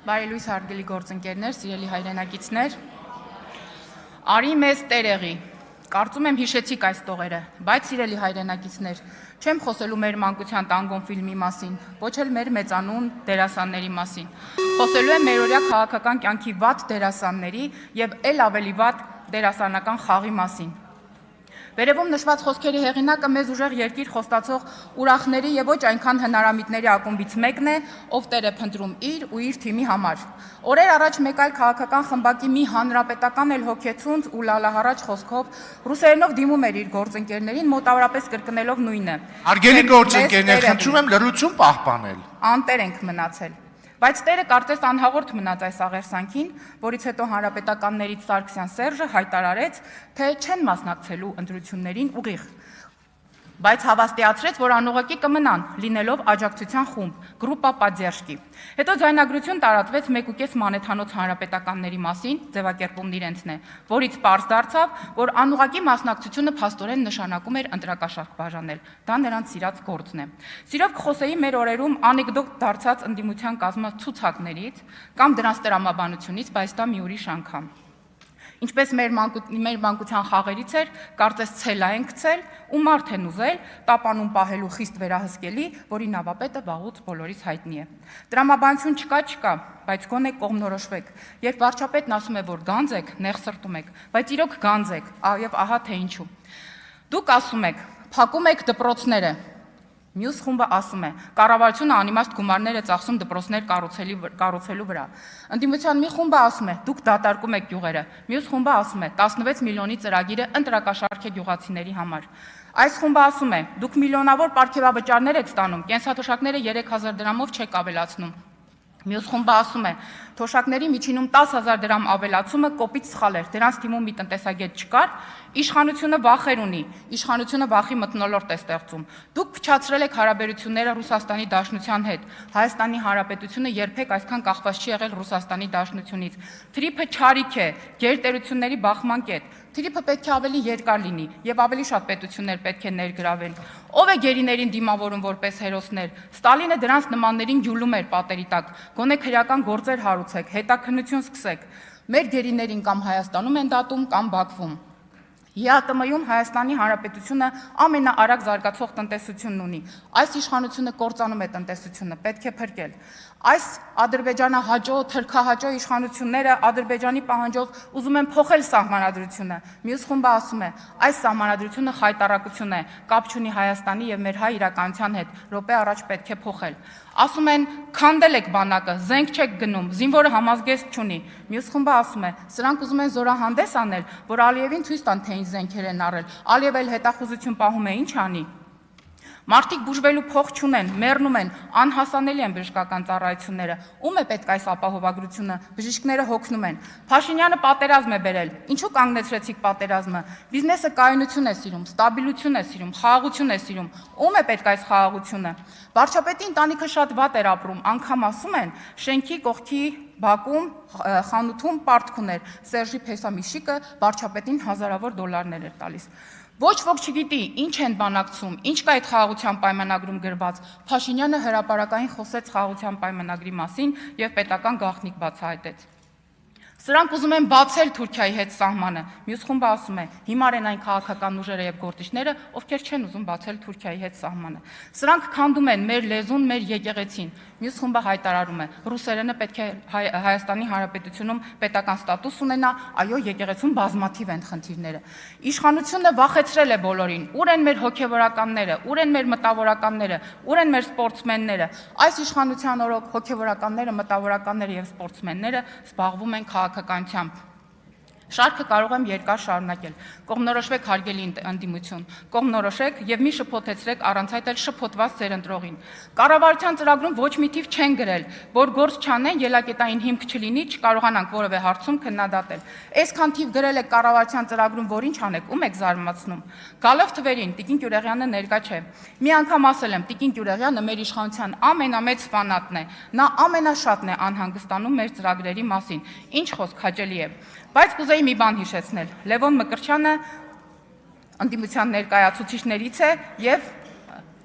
Բարի լույս հարգելի գործընկերներ, սիրելի հայրենակիցներ, արի մեզ տերեղի, կարծում եմ հիշեցիք այս տողերը, բայց սիրելի հայրենակիցներ, չեմ խոսելու մեր մանկության տանգոն ֆիլմի մասին, ոչ էլ մեր մեծանուն դերասանների մասին, խոսելու եմ մերօրյա քաղաքական կյանքի վատ դերասանների և էլ ավելի վատ դերասանական խաղի մասին։ Վերևում նշված խոսքերի հեղինակը մեզ ուժեղ երկիր խոստացող ուրախների և ոչ այնքան հնարամիտների ակումբից մեկն է, ով տեր է փնտրում իր ու իր թիմի համար։ Օրեր առաջ մեկ այլ քաղաքական խմբակի մի հանրապետական էլ հոգեցունց ու լալահառաջ խոսքով ռուսերենով դիմում էր իր գործընկերներին, մոտավորապես կրկնելով նույնը։ Հարգելի գործընկերներ, խնդրում եմ լռություն պահպանել։ Անտեր ենք մնացել։ Բայց տերը կարծես անհաղորդ մնաց այս աղերսանքին, որից հետո հանրապետականներից Սարգսյան Սերժը հայտարարեց, թե չեն մասնակցելու ընտրություններին ուղիղ, բայց հավաստիացրեց, որ անուղղակի կմնան, լինելով աջակցության խումբ, գրուպա պադդержկի։ Հետո ձայնագրություն տարածվեց 1.5 մանեթանոց հանրապետականների մասին, ձևակերպումն իրենցն է, որից պարզ դարձավ, որ անուղղակի մասնակցությունը փաստորեն նշանակում էր ընտրակաշառք բաժանել, դա նրանց սիրած գործն է։ Սիրով կխոսեի մեր օրերում անեկդոտ դարձած ընդդիմության կազմած ցուցակներից կամ դրանց տրամաբանությունից, բայց դա մի ուրիշ անգամ։ Ինչպես մեր մանկության խաղերից էր, կարծես ցելա են գցել ու մարդ են ուզել, տապանում պահելու խիստ վերահսկելի, որի նավապետը վաղուց բոլորիս հայտնի է։ Տրամաբանություն չկա, բայց գոնե կողմնորոշվեք։ Երբ վարչապետն ասում է, որ գանձ եք, նեղսրտում եք, բայց իրոք գանձ եք, եւ ահա թե ինչու։ Դուք ասում եք, փակում եք դպրոցները։ Մյուս խումբը ասում է, կառավարությունը անիմաստ գումարներ է ծախսում դպրոցներ կառուցելու վրա։ Ընդդիմության մի խումբը ասում է, դուք դատարկում եք գյուղերը։ Մյուս խումբը ասում է, 16 միլիոնի ծրագիրը ընտրակաշառք է գյուղացիների համար։ Այս խումբը ասում է, դուք միլիոնավոր պարգևավճարներ եք ստանում, կենսաթոշակները 3000 դրամով չեք ավելացնում։ Մյուս խումբը ասում է, թոշակների միջինում 10,000 դրամ ավելացումը կոպիտ սխալ էր, դրանց թիմում մի տնտեսագետ չկար, իշխանությունը վախեր ունի, իշխանությունը վախի մթնոլորտ է ստեղծում։ Դուք փչացրել եք հարաբերությունները Ռուսաստանի Դաշնության հետ, Հայաստանի Հանրապետությունը երբեք այսքան կախված չի եղել Ռուսաստանի Դաշնությունից։ Թրիփը չարիք է, գերտերությունների բախման կետ։ Թրիփը պետք է ավելի երկար լինի եւ ավելի շատ պետություններ պետք է ներգրավեն։ Ով է գերիներին դիմավորում որպես հերոսներ։ Ստալինը դրանց նմաններին յուլում էր պատերի տակ։ Գոնե քրեական գործեր հարուցեք, հետաքննություն սկսեք։ Մեր գերիներին կամ Հայաստանում են դատում կամ Բաքվում։ ԵԱՏՄ-ում Հայաստանի Հանրապետությունը ամենաարագ զարգացող տնտեսությունն ունի։ Այս իշխանությունը կործանում է տնտեսությունը, պետք է փրկել։ Այս ադրբեջանահաճո, թրքահաճո իշխանությունները Ադրբեջանի պահանջով ուզում են փոխել սահմանադրությունը։ Մյուս խումբը ասում է, այս սահմանադրությունը խայտառակություն է, կապ չունի Հայաստանի եւ մեր հայ իրականության հետ, րոպե առաջ պետք է փոխել։ Ասում են, քանդել եք բանակը, զենք չեք գնում, զինվորը համազգեստ չունի։ Մյուս խումբը ասում է, սրանք ուզում են զորահանդես անել, որ Ալիևին ցույց տան, թե ինչ զենքեր են առել։ Ալիևը էլ հետախուզություն պահում է, ինչ անի։ Մարդիկ բուժվելու փող չունեն, մեռնում են, անհասանելի են բժշկական ծառայությունները։ Ում է պետք այս ապահովագրությունը, բժիշկները հոգնում են։ Փաշինյանը պատերազմ է բերել։ Ինչու կանգնեցրեցիք պատերազմը։ Բիզնեսը կայունություն է սիրում, ստաբիլություն է սիրում, խաղաղություն է սիրում։ Ում է պետք այս խաղաղությունը։ Վարչապետի ընտանիքը շատ վատ էր ապրում, անգամ ասում են, շենքի կողքի բակում, խանութում պարտք ուներ։ Սերժի փեսամիշիկը վարչապետին հազարավոր դոլարներ էր տալիս։ Ոչ ոք չգիտի, ինչ են բանակցում, ինչ կա այդ խաղաղության պայմանագրում գրված։ Փաշինյանը հրապարակային խոսեց խաղաղության պայմանագրի մասին եւ պետական գաղտնիք բացահայտեց։ Սրանք ուզում են բացել Թուրքիայի հետ սահմանը։ Մյուս խումբը ասում է, հիմար են այն քաղաքական ուժերը եւ գործիչները, ովքեր չեն ուզում բացել Թուրքիայի հետ սահմանը։ Սրանք քանդում են մեր լեզուն, մեր եկեղեցին։ Մյուս խումբը հայտարարում է, ռուսերենը պետք է Հայաստանի Հանրապետությունում պետական ստատուս ունենա, այո, եկեղեցում բազմաթիվ են խնդիրները։ Իշխանությունը վախեցրել է բոլորին։ Ուր են մեր հոգեվորականները, ուր են մեր մտավորականները, ուր են մեր սպորտսմենները։ Այս իշխանության օրոք հոգեվորականները, մտավորականները եւ սպորտսմենները զբաղվում են քաղաքականությամբ։ Շարքը կարող եմ երկար շարունակել։ Կողմնորոշվեք հարգելի ընդդիմություն, կողմնորոշեք եւ մի շփոթեցրեք առանց այդ էլ շփոթված ձեր ընտրողին։ Կառավարության ծրագրում ոչ մի թիվ չեն գրել, որ գործ չանեն, ելակետային հիմք չլինի, չկարողանանք որևէ հարցում քննադատել։ Այսքան թիվ գրել եք կառավարության ծրագրում, որ ինչ անեք, ում եք զարմացնում։ Գալով թվերին, Տիկին Գյուրեղյանը ներկա չէ։ Մի անգամ ասել եմ, Տիկին Գյուրեղյանը մեր իշխանության ամենամեծ ֆանատն է։ Նա ամենաշատն է անհանգստանում մեր ծրագրերի մասին։ Ինչ խոսք հաճելի է։ Բայց կուզեի մի բան հիշեցնել։ Լևոն Մկրտչյանը ընդդիմության ներկայացուցիչներից է եւ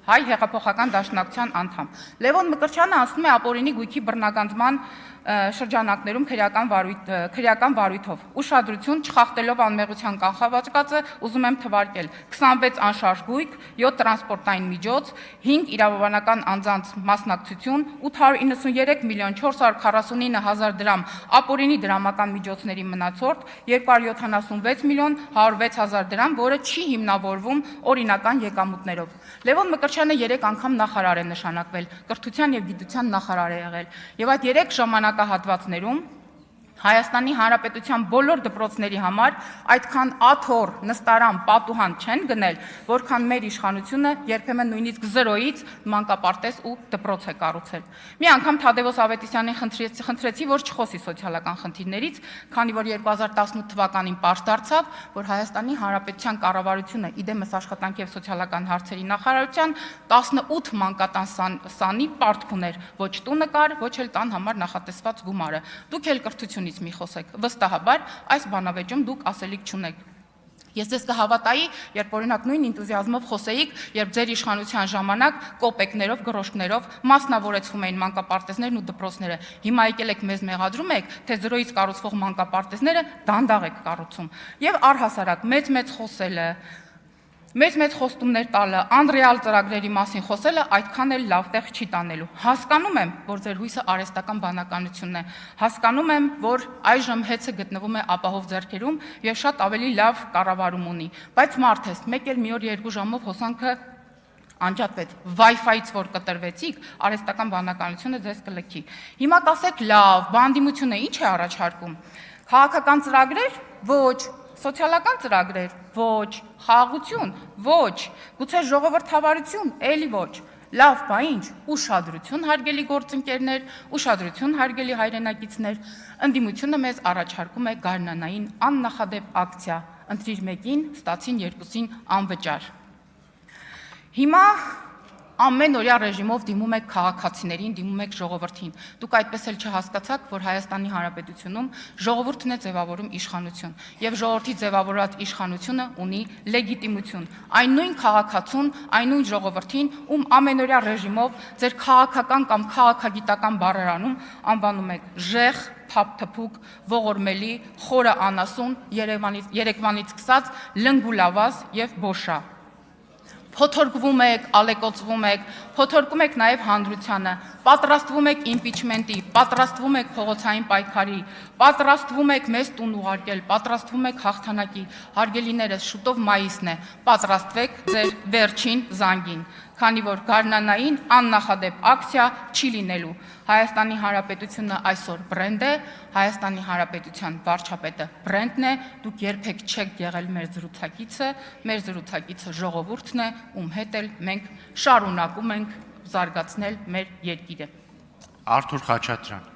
Հայ հեղափոխական դաշնակցության անդամ։ Լևոն Մկրտչյանը անցնում է ապօրինի գույքի բռնագանձման շրջանակներում քրեական վարույթով։ Ուշադրություն չխախտելով անմեղության կանխավարկածը, ուզում եմ թվարկել 26 անշարժ գույք, 7 տրանսպորտային միջոց, 5 իրավաբանական անձանց մասնակցություն, 893 միլիոն 449 հազար դրամ ապօրինի դրամական միջոցների մնացորդ, 276 միլիոն 106 հազար դրամ, որը չի հիմնավորվում օրինական եկամուտներով։ Լևոն Մկրտչյանը 3 անգամ նախարար է նշանակվել, կրթության եւ գիտության նախարար է եղել, եւ այդ 3 ժամանակահատվածներում Հայաստանի Հանրապետության բոլոր դպրոցների համար այդքան աթոռ, նստարան, պատուհան չեն գնել, որքան մեր իշխանությունը երբեմն նույնիսկ 0-ից մանկապարտեզ ու դպրոց է կառուցել։ Մի անգամ Թադևոս Ավետիսյանին խնդրեցի, որ չխոսի սոցիալական խնդիրներից, քանի որ 2018 թվականին պարզ դարձավ, որ Հայաստանի Հանրապետության կառավարությունը իդեմս աշխատանքի եւ սոցիալական հարցերի նախարարության 18 մանկատան սանի պարտք ուներ, ոչ տունը կար, ոչ էլ տան համար նախատեսված գումարը։ Դուք էլ կրթություն մի խոսեք, վստահաբար այս բանավեճում դուք ասելիք չունեք։ Ես ձեզ կհավատայի, երբ օրինակ նույն ինտուզիազմով խոսեիք, երբ ձեր իշխանության ժամանակ կոպեկներով, գրոշներով մասնավորեցվում էին մանկապարտեզներն ու դպրոցները։ Հիմա եկել եք մեզ մեղադրում եք, թե 0-ից կառուցվող մանկապարտեզները դանդաղ եք կառուցում։ Եվ առհասարակ մեծ խոսելը, մեծ խոստումներ տալը, անռեալ ծրագրերի մասին խոսելը այդքան էլ լավ տեղ չի տանելու։ Հասկանում եմ, որ ձեր հույսը արհեստական բանականությունն է։ Հասկանում եմ, որ այժմ հեծը գտնվում է ապահով ձեռքերում եւ շատ ավելի լավ կառավարում ունի։ Բայց մարդ ես, մեկ էլ մի օր 2 ժամով հոսանքը անջատվեց, Wi-Fi-ից որ կտրվեցիք, արհեստական բանականությունը ձեզ կլքի։ Հիմա կասեք, լավ, բանդիմությունը ինչ է առաջարկում։ Քաղաքական ծրագրեր։ Ոչ։ Սոցիալական ծրագրեր, ոչ, խաղաղություն, ոչ, գուցե ժողովրդավարություն, էլի ոչ, լավ, բա ինչ, ուշադրություն հարգելի գործընկերներ, ուշադրություն հարգելի հայրենակիցներ, ընդդիմությունը մեզ առաջարկում է գարնանային աննախադեպ ակցիա, ընտրիր մեկին, ստացին երկուսին անվճար։ Հիմա ամենօրյա ռեժիմով դիմում եք քաղաքացիներին, դիմում եք ժողովրդին։ Դուք այդպես էլ չհասկացաք, որ Հայաստանի Հանրապետությունում ժողովուրդն է ձևավորում իշխանություն, եւ ժողովրդի ձևավորած իշխանությունը ունի լեգիտիմություն։ Այն նույն քաղաքացուն, այն նույն ժողովրդին, ում ամենօրյա ռեժիմով ձեր քաղաքական կամ քաղաքագիտական բառերանում անվանում եք ժեղ, թափթփուկ, ողորմելի, խորը անասուն, Երևանից սկսած լնգուլավազ եւ բոշա։ Փոթորկվում եք, ալեկոծվում եք, փոթորկում եք նաև հանրությանը, պատրաստվում եք իմպիչմենտի, պատրաստվում եք փողոցային պայքարի, պատրաստվում եք մեզ տուն ուղարկել, պատրաստվում եք հաղթանակի, հարգելիներս, շուտով մայիսն է, պատրաստվեք ձեր վերջին զանգին, քանի որ գարնանային աննախադեպ ակցիա չի լինելու։ Հայաստանի Հանրապետությունը այսօր բրենդ է, Հայաստանի Հանրապետության վարչապետը բրենդն է, դուք երբեք չեք եղել մեր զրուցակիցը ժողովուրդն է, ում հետ էլ մենք շարունակում ենք զարգացնել մեր երկիրը։ Արթուր Խաչատրյան